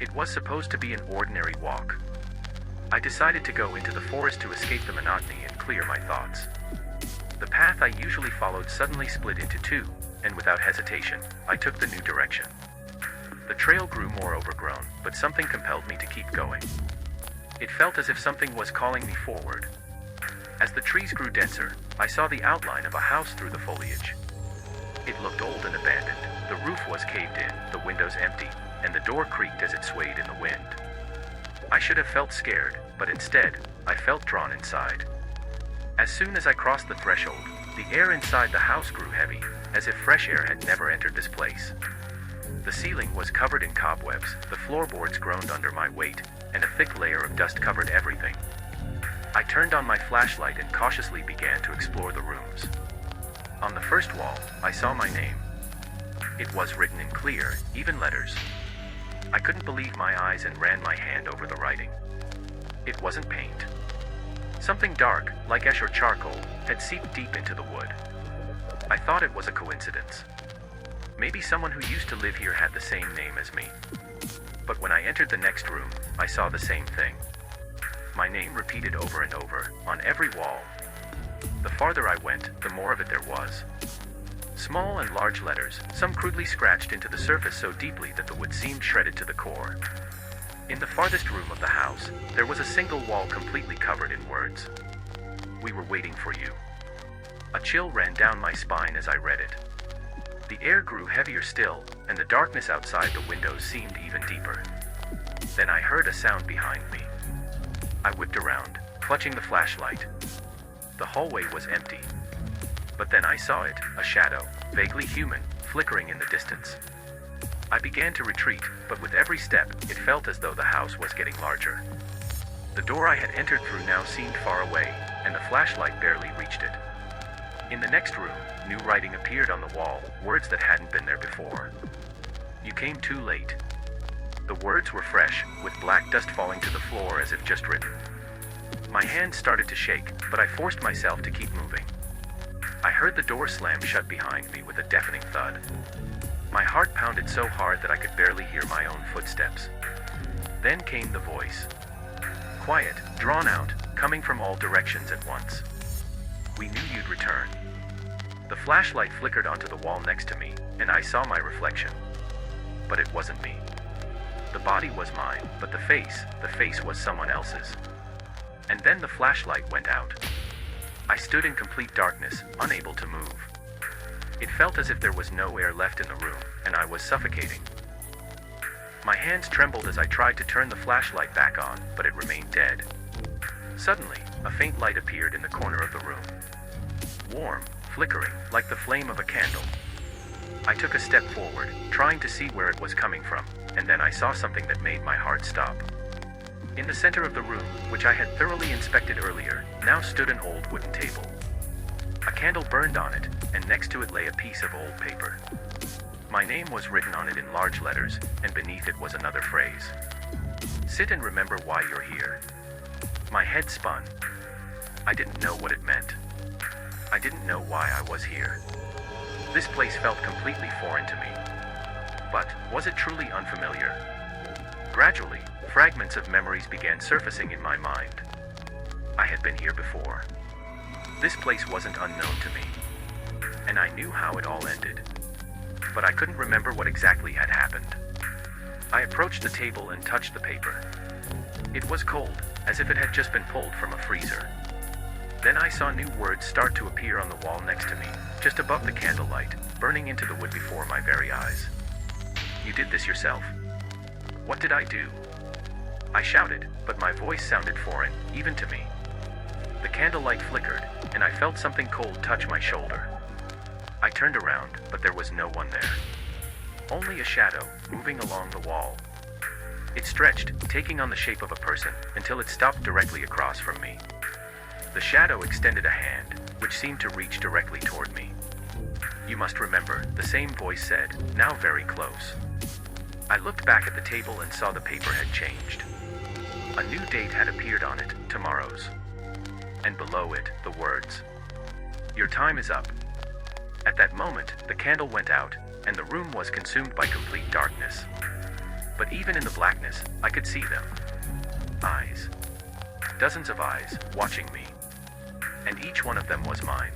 It was supposed to be an ordinary walk. I decided to go into the forest to escape the monotony and clear my thoughts. The path I usually followed suddenly split into two, and without hesitation, I took the new direction. The trail grew more overgrown, but something compelled me to keep going. It felt as if something was calling me forward. As the trees grew denser, I saw the outline of a house through the foliage. It looked old and abandoned. The roof was caved in, the windows empty, and the door creaked as it swayed in the wind. I should have felt scared, but instead, I felt drawn inside. As soon as I crossed the threshold, the air inside the house grew heavy, as if fresh air had never entered this place. The ceiling was covered in cobwebs, the floorboards groaned under my weight, and a thick layer of dust covered everything. I turned on my flashlight and cautiously began to explore the rooms. On the first wall, I saw my name. It was written in clear, even letters. I couldn't believe my eyes and ran my hand over the writing. It wasn't paint. Something dark, like ash or charcoal, had seeped deep into the wood. I thought it was a coincidence. Maybe someone who used to live here had the same name as me. But when I entered the next room, I saw the same thing. My name repeated over and over, on every wall. The farther I went, the more of it there was. Small and large letters, some crudely scratched into the surface so deeply that the wood seemed shredded to the core. In the farthest room of the house, there was a single wall completely covered in words. "We were waiting for you." A chill ran down my spine as I read it. The air grew heavier still, and the darkness outside the windows seemed even deeper. Then I heard a sound behind me. I whipped around, clutching the flashlight. The hallway was empty. But then I saw it, a shadow, vaguely human, flickering in the distance. I began to retreat, but with every step, it felt as though the house was getting larger. The door I had entered through now seemed far away, and the flashlight barely reached it. In the next room, new writing appeared on the wall, words that hadn't been there before. "You came too late." The words were fresh, with black dust falling to the floor as if just written. My hands started to shake, but I forced myself to keep moving. I heard the door slam shut behind me with a deafening thud. My heart pounded so hard that I could barely hear my own footsteps. Then came the voice. Quiet, drawn out, coming from all directions at once. "We knew you'd return." The flashlight flickered onto the wall next to me, and I saw my reflection. But it wasn't me. The body was mine, but the face was someone else's. And then the flashlight went out. I stood in complete darkness, unable to move. It felt as if there was no air left in the room, and I was suffocating. My hands trembled as I tried to turn the flashlight back on, but it remained dead. Suddenly, a faint light appeared in the corner of the room. Warm, flickering, like the flame of a candle. I took a step forward, trying to see where it was coming from, and then I saw something that made my heart stop. In the center of the room, which I had thoroughly inspected earlier, now stood an old wooden table. A candle burned on it, and next to it lay a piece of old paper. My name was written on it in large letters, and beneath it was another phrase. "Sit and remember why you're here." My head spun. I didn't know what it meant. I didn't know why I was here. This place felt completely foreign to me. But was it truly unfamiliar? Gradually, fragments of memories began surfacing in my mind. I had been here before. This place wasn't unknown to me. And I knew how it all ended. But I couldn't remember what exactly had happened. I approached the table and touched the paper. It was cold, as if it had just been pulled from a freezer. Then I saw new words start to appear on the wall next to me, just above the candlelight, burning into the wood before my very eyes. "You did this yourself." What did I do? I shouted, but my voice sounded foreign, even to me. The candlelight flickered, and I felt something cold touch my shoulder. I turned around, but there was no one there. Only a shadow, moving along the wall. It stretched, taking on the shape of a person, until it stopped directly across from me. The shadow extended a hand, which seemed to reach directly toward me. "You must remember," the same voice said, now very close. I looked back at the table and saw the paper had changed. A new date had appeared on it, tomorrow's. And below it, the words, "Your time is up." At that moment, the candle went out, and the room was consumed by complete darkness. But even in the blackness, I could see them. Eyes. Dozens of eyes, watching me. And each one of them was mine.